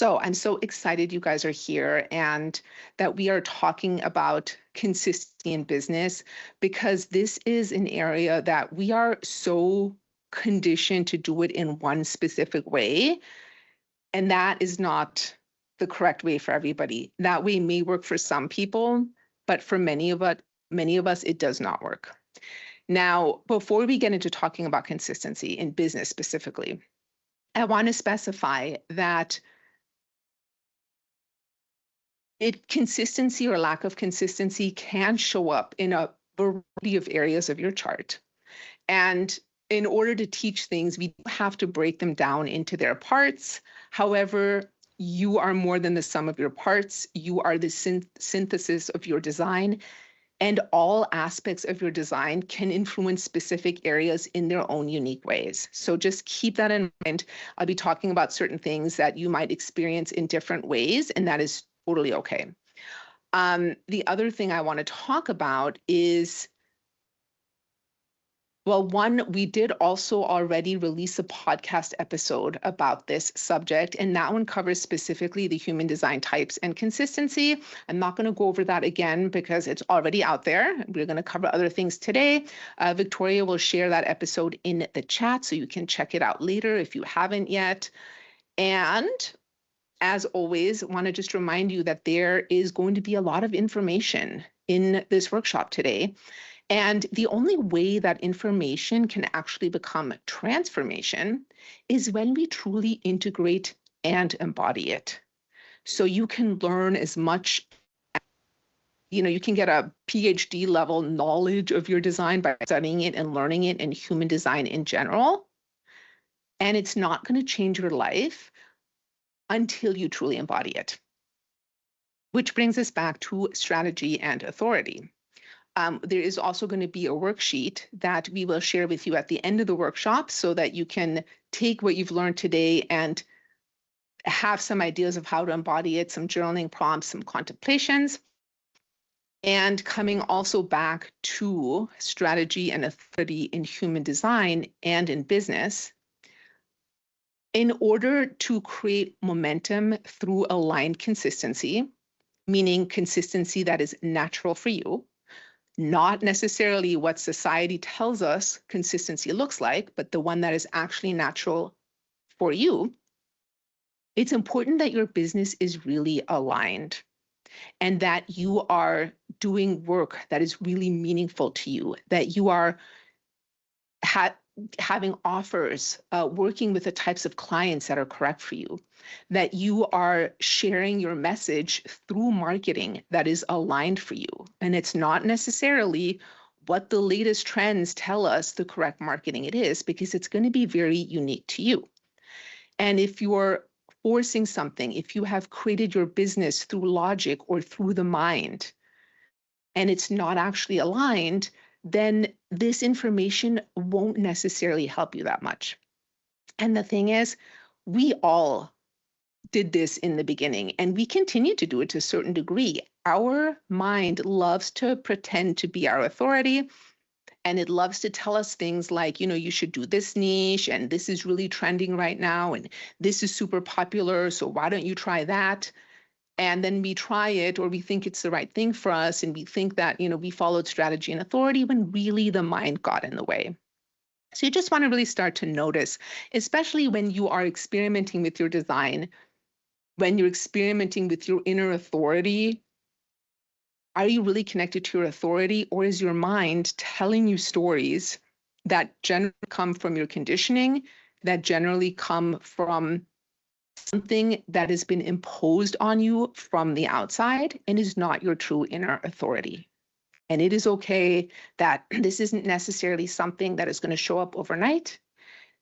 So I'm so excited you guys are here and that we are talking about consistency in business because this is an area that we are so conditioned to do it in one specific way. And that is not the correct way for everybody. That way may work for some people, but for many of us, it does not work. Now, before we get into talking about consistency in business specifically, I want to specify that consistency or lack of consistency can show up in a variety of areas of your chart. And in order to teach things, we have to break them down into their parts. However, you are more than the sum of your parts. You are the synthesis of your design, and all aspects of your design can influence specific areas in their own unique ways. So just keep that in mind. I'll be talking about certain things that you might experience in different ways, and that is totally okay. The other thing I want to talk about is, well, one, we did also already release a podcast episode about this subject, and that one covers specifically the human design types and consistency. I'm not going to go over that again because it's already out there. We're going to cover other things today. Victoria will share that episode in the chat, so you can check it out later if you haven't yet. And as always, want to just remind you that there is going to be a lot of information in this workshop today. And the only way that information can actually become transformation is when we truly integrate and embody it. So you can learn as much, you can get a PhD level knowledge of your design by studying it and learning it and human design in general. And it's not going to change your life until you truly embody it. Which brings us back to strategy and authority. There is also going to be a worksheet that we will share with you at the end of the workshop so that you can take what you've learned today and have some ideas of how to embody it, some journaling prompts, some contemplations. And coming also back to strategy and authority in human design and in business, in order to create momentum through aligned consistency, meaning consistency that is natural for you, not necessarily what society tells us consistency looks like, but the one that is actually natural for you, it's important that your business is really aligned and that you are doing work that is really meaningful to you, that you are having offers, working with the types of clients that are correct for you, that you are sharing your message through marketing that is aligned for you. And it's not necessarily what the latest trends tell us the correct marketing it is, because it's going to be very unique to you. And if you're forcing something, if you have created your business through logic or through the mind, and it's not actually aligned, then this information won't necessarily help you that much. And the thing is, we all did this in the beginning, and we continue to do it to a certain degree. Our mind loves to pretend to be our authority, and it loves to tell us things like, you should do this niche, and this is really trending right now, and this is super popular, so why don't you try that? And then we try it, or we think it's the right thing for us, and we think that, we followed strategy and authority when really the mind got in the way. So you just want to really start to notice, especially when you are experimenting with your design, when you're experimenting with your inner authority, are you really connected to your authority, or is your mind telling you stories that generally come from your conditioning, that generally come from something that has been imposed on you from the outside and is not your true inner authority? And it is okay that this isn't necessarily something that is going to show up overnight.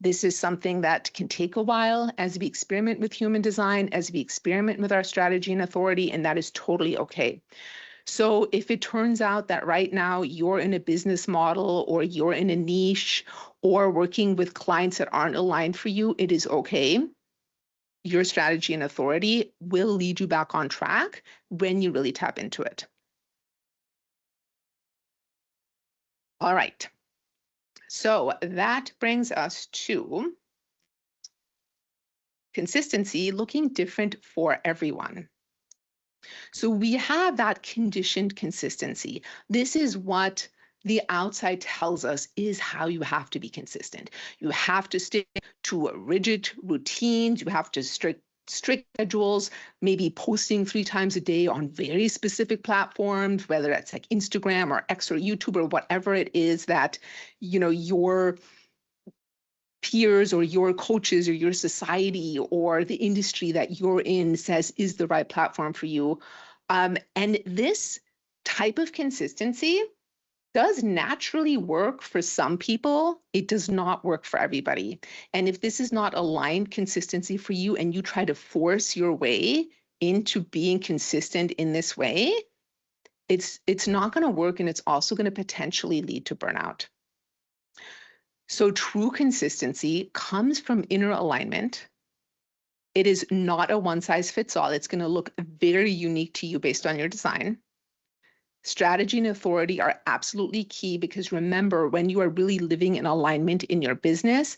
This is something that can take a while as we experiment with human design, as we experiment with our strategy and authority, and that is totally okay. So if it turns out that right now you're in a business model, or you're in a niche, or working with clients that aren't aligned for you, it is okay. Your strategy and authority will lead you back on track when you really tap into it. All right. So that brings us to consistency looking different for everyone. So we have that conditioned consistency. This is what the outside tells us is how you have to be consistent. You have to stick to rigid routines. You have to strict schedules, maybe posting 3 times a day on very specific platforms, whether it's like Instagram or X or YouTube or whatever it is that, your peers or your coaches or your society or the industry that you're in says is the right platform for you. And this type of consistency does naturally work for some people. It does not work for everybody. And if this is not aligned consistency for you and you try to force your way into being consistent in this way, it's not going to work, and it's also going to potentially lead to burnout. So true consistency comes from inner alignment. It is not a one size fits all. It's going to look very unique to you based on your design. Strategy and authority are absolutely key, because remember, when you are really living in alignment in your business,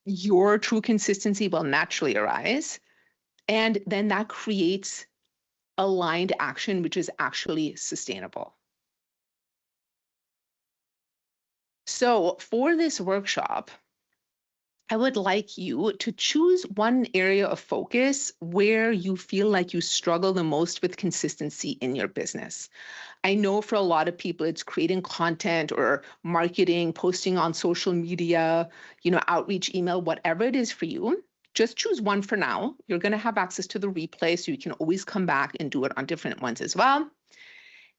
your true consistency will naturally arise. And then that creates aligned action, which is actually sustainable. So for this workshop, I would like you to choose one area of focus where you feel like you struggle the most with consistency in your business. I know for a lot of people, it's creating content or marketing, posting on social media, outreach, email, whatever it is for you. Just choose one for now. You're going to have access to the replay, so you can always come back and do it on different ones as well.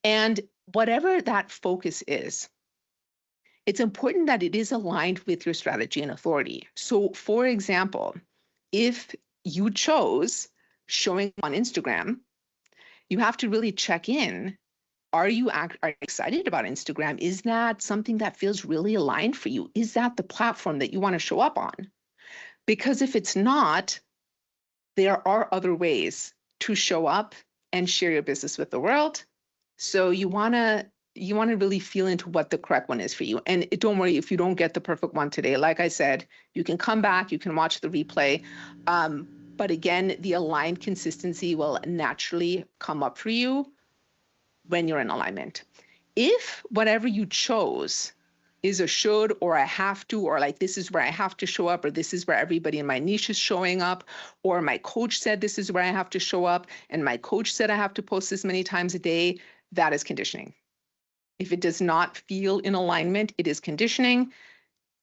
And whatever that focus is, it's important that it is aligned with your strategy and authority. So for example, if you chose showing on Instagram, you have to really check in. Are you excited about Instagram? Is that something that feels really aligned for you? Is that the platform that you want to show up on? Because if it's not, there are other ways to show up and share your business with the world. So you want to really feel into what the correct one is for you. And don't worry if you don't get the perfect one today. Like I said, you can come back, you can watch the replay. But again, the aligned consistency will naturally come up for you when you're in alignment. If whatever you chose is a should or a have to, or like this is where I have to show up, or this is where everybody in my niche is showing up, or my coach said this is where I have to show up, and my coach said I have to post this many times a day, that is conditioning. If it does not feel in alignment, it is conditioning.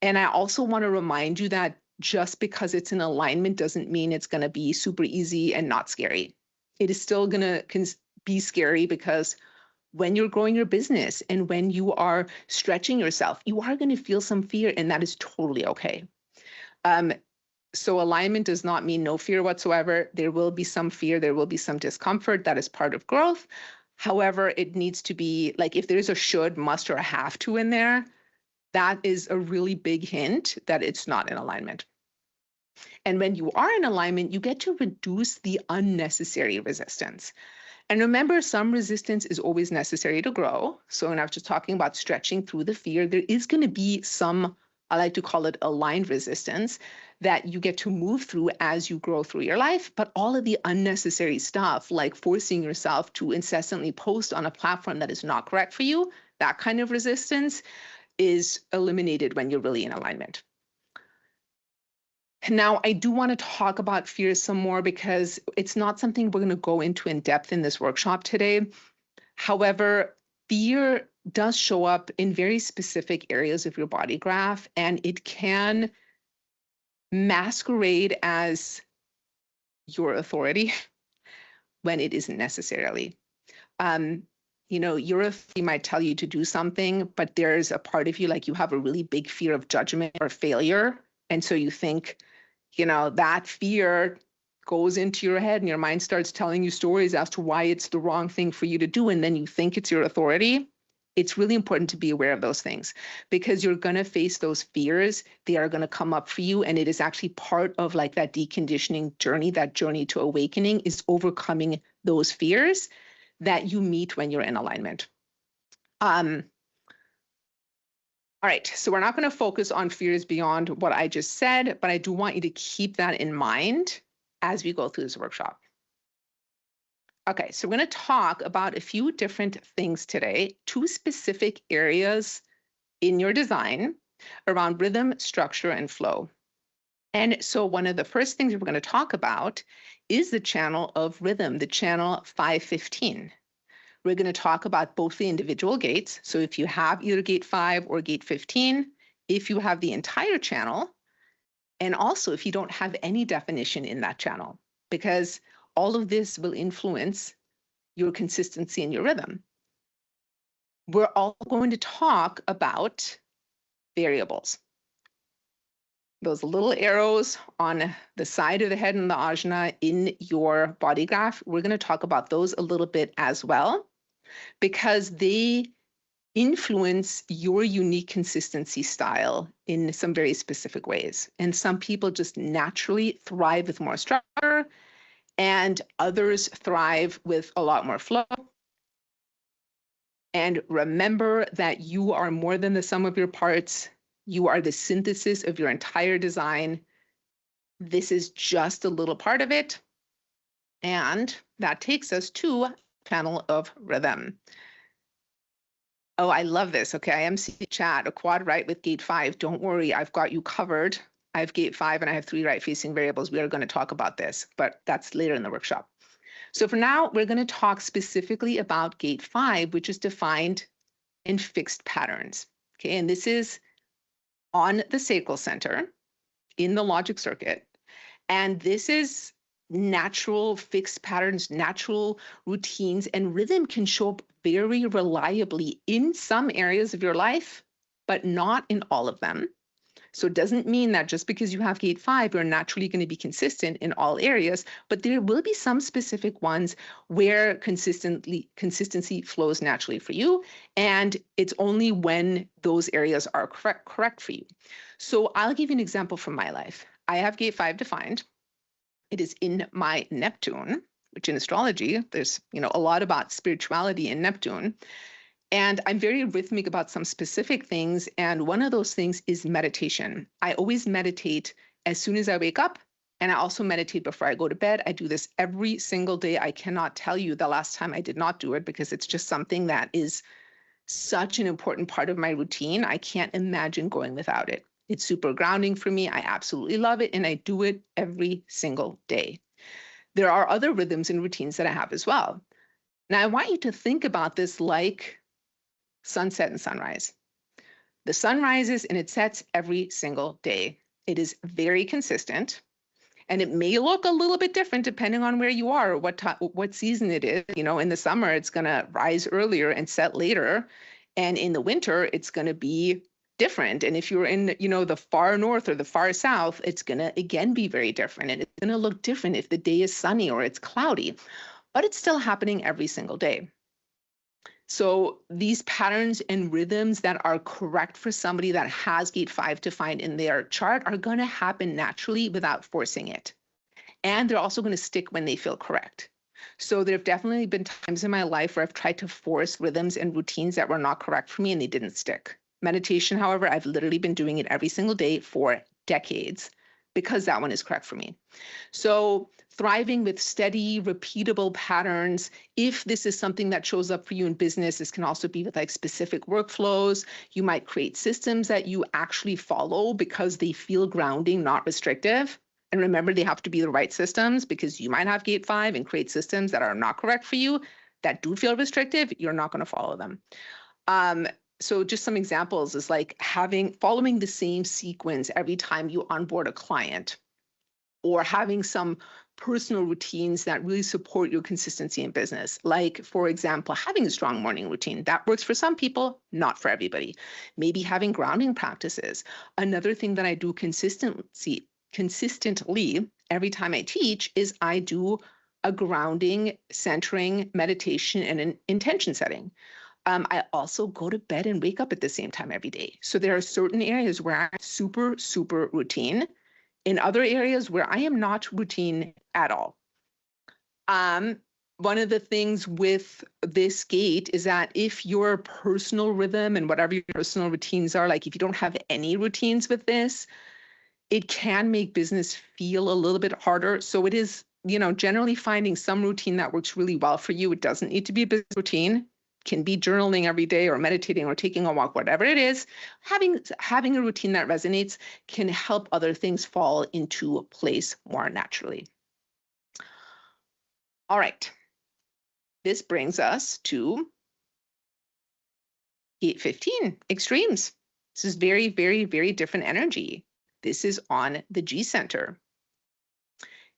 And I also want to remind you that just because it's in alignment doesn't mean it's going to be super easy and not scary. It is still going to be scary, because when you're growing your business and when you are stretching yourself, you are going to feel some fear, and that is totally okay. So alignment does not mean no fear whatsoever. There will be some fear, there will be some discomfort. That is part of growth. However, it needs to be like, if there's a should, must, or a have to in there, that is a really big hint that it's not in alignment. And when you are in alignment, you get to reduce the unnecessary resistance. And remember, some resistance is always necessary to grow. So when I was just talking about stretching through the fear, there is going to be some, I like to call it aligned resistance, that you get to move through as you grow through your life. But all of the unnecessary stuff, like forcing yourself to incessantly post on a platform that is not correct for you, that kind of resistance is eliminated when you're really in alignment. Now, I do want to talk about fears some more, because it's not something we're going to go into in depth in this workshop today. However, fear does show up in very specific areas of your body graph, and it can masquerade as your authority when it isn't necessarily. Your authority might tell you to do something, but there's a part of you, like you have a really big fear of judgment or failure. And so you think, that fear goes into your head and your mind starts telling you stories as to why it's the wrong thing for you to do. And then you think it's your authority. It's really important to be aware of those things, because you're going to face those fears. They are going to come up for you. And it is actually part of like that deconditioning journey, that journey to awakening is overcoming those fears that you meet when you're in alignment. All right, so we're not going to focus on fears beyond what I just said, but I do want you to keep that in mind as we go through this workshop. Okay, so we're going to talk about a few different things today, two specific areas in your design around rhythm, structure, and flow. And so one of the first things we're going to talk about is the channel of rhythm, the channel 515. We're going to talk about both the individual gates. So if you have either gate 5 or gate 15, if you have the entire channel, and also if you don't have any definition in that channel, because all of this will influence your consistency and your rhythm. We're all going to talk about variables. Those little arrows on the side of the head and the ajna in your body graph, we're going to talk about those a little bit as well, because they influence your unique consistency style in some very specific ways. And some people just naturally thrive with more structure, and others thrive with a lot more flow. And remember that you are more than the sum of your parts. You are the synthesis of your entire design. This is just a little part of it. And that takes us to channel of rhythm. Oh, I love this. Okay, I am seeing chat, a quad right with gate 5. Don't worry, I've got you covered. I have gate 5 and I have 3 right-facing variables. We are going to talk about this, but that's later in the workshop. So for now, we're going to talk specifically about gate 5, which is defined in fixed patterns. Okay, and this is on the sacral center in the logic circuit. And this is natural fixed patterns, natural routines, and rhythm can show up very reliably in some areas of your life, but not in all of them. So it doesn't mean that just because you have gate 5, you're naturally going to be consistent in all areas, but there will be some specific ones where consistency flows naturally for you. And it's only when those areas are correct for you. So I'll give you an example from my life. I have gate 5 defined. It is in my Neptune, which in astrology, there's a lot about spirituality in Neptune. And I'm very rhythmic about some specific things. And one of those things is meditation. I always meditate as soon as I wake up. And I also meditate before I go to bed. I do this every single day. I cannot tell you the last time I did not do it, because it's just something that is such an important part of my routine. I can't imagine going without it. It's super grounding for me. I absolutely love it. And I do it every single day. There are other rhythms and routines that I have as well. Now, I want you to think about this like sunset and sunrise. The sun rises and it sets every single day. It is very consistent, and it may look a little bit different depending on where you are or what season it is. In the summer, it's going to rise earlier and set later. And in the winter, it's going to be different. And if you're in, the far north or the far south, it's going to, again, be very different. And it's going to look different if the day is sunny or it's cloudy, but it's still happening every single day. So these patterns and rhythms that are correct for somebody that has gate 5 defined in their chart are going to happen naturally without forcing it. And they're also going to stick when they feel correct. So there have definitely been times in my life where I've tried to force rhythms and routines that were not correct for me and they didn't stick. Meditation, however, I've literally been doing it every single day for decades because that one is correct for me. So thriving with steady, repeatable patterns. If this is something that shows up for you in business, this can also be with like specific workflows. You might create systems that you actually follow because they feel grounding, not restrictive. And remember, they have to be the right systems, because you might have gate 5 and create systems that are not correct for you, that do feel restrictive. You're not going to follow them. So just some examples is like following the same sequence every time you onboard a client, or having some personal routines that really support your consistency in business. Like, for example, having a strong morning routine. That works for some people, not for everybody. Maybe having grounding practices. Another thing that I do consistently every time I teach is I do a grounding, centering, meditation, and an intention setting. I also go to bed and wake up at the same time every day. So there are certain areas where I'm super, super routine. In other areas where I am not routine at all. One of the things with this gate is that if your personal rhythm and whatever your personal routines are, like if you don't have any routines with this, it can make business feel a little bit harder. So it is, generally finding some routine that works really well for you. It doesn't need to be a business routine. Can be journaling every day or meditating or taking a walk, whatever it is. Having a routine that resonates can help other things fall into place more naturally. All right. This brings us to gate 15, extremes. This is very, very, very different energy. This is on the G center.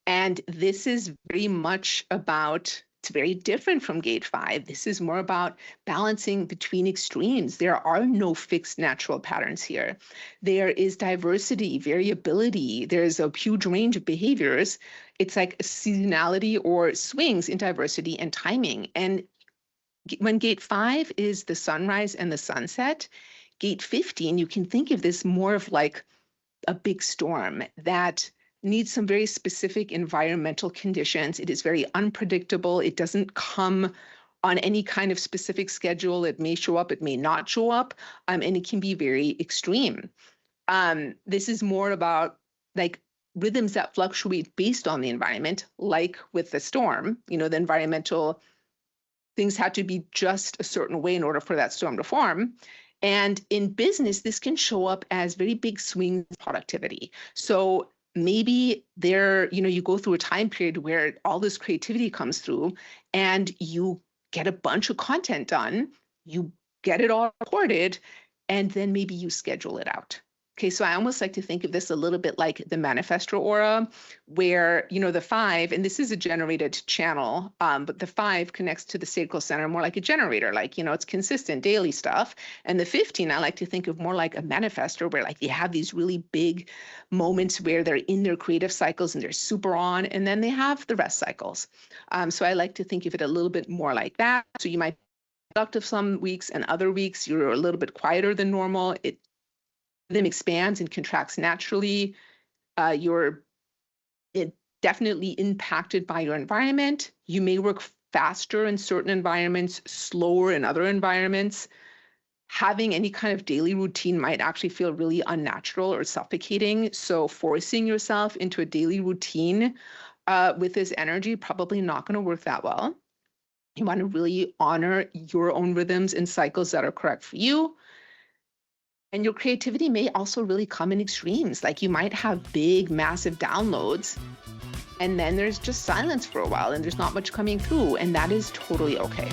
And this is very much about, it's very different from gate 5. This is more about balancing between extremes. There are no fixed natural patterns here. There is diversity, variability. There's a huge range of behaviors. It's like seasonality or swings in diversity and timing. And when gate 5 is the sunrise and the sunset, gate 15, you can think of this more of like a big storm that needs some very specific environmental conditions. It is very unpredictable. It doesn't come on any kind of specific schedule. It may show up, it may not show up, and it can be very extreme. This is more about like rhythms that fluctuate based on the environment, like with the storm. The environmental things had to be just a certain way in order for that storm to form. And in business, this can show up as very big swings in productivity. So maybe you go through a time period where all this creativity comes through and you get a bunch of content done, you get it all recorded, and then maybe you schedule it out. Okay, so I almost like to think of this a little bit like the manifestor aura, where, the 5, and this is a generated channel, but the 5 connects to the sacral center more like a generator, like, it's consistent daily stuff. And the 15, I like to think of more like a manifestor, where like they have these really big moments where they're in their creative cycles and they're super on, and then they have the rest cycles. So I like to think of it a little bit more like that. So you might be productive some weeks, and other weeks you're a little bit quieter than normal. Rhythm expands and contracts naturally. You're definitely impacted by your environment. You may work faster in certain environments, slower in other environments. Having any kind of daily routine might actually feel really unnatural or suffocating. So forcing yourself into a daily routine with this energy, probably not going to work that well. You want to really honor your own rhythms and cycles that are correct for you. And your creativity may also really come in extremes. Like you might have big, massive downloads, and then there's just silence for a while and there's not much coming through, and that is totally okay.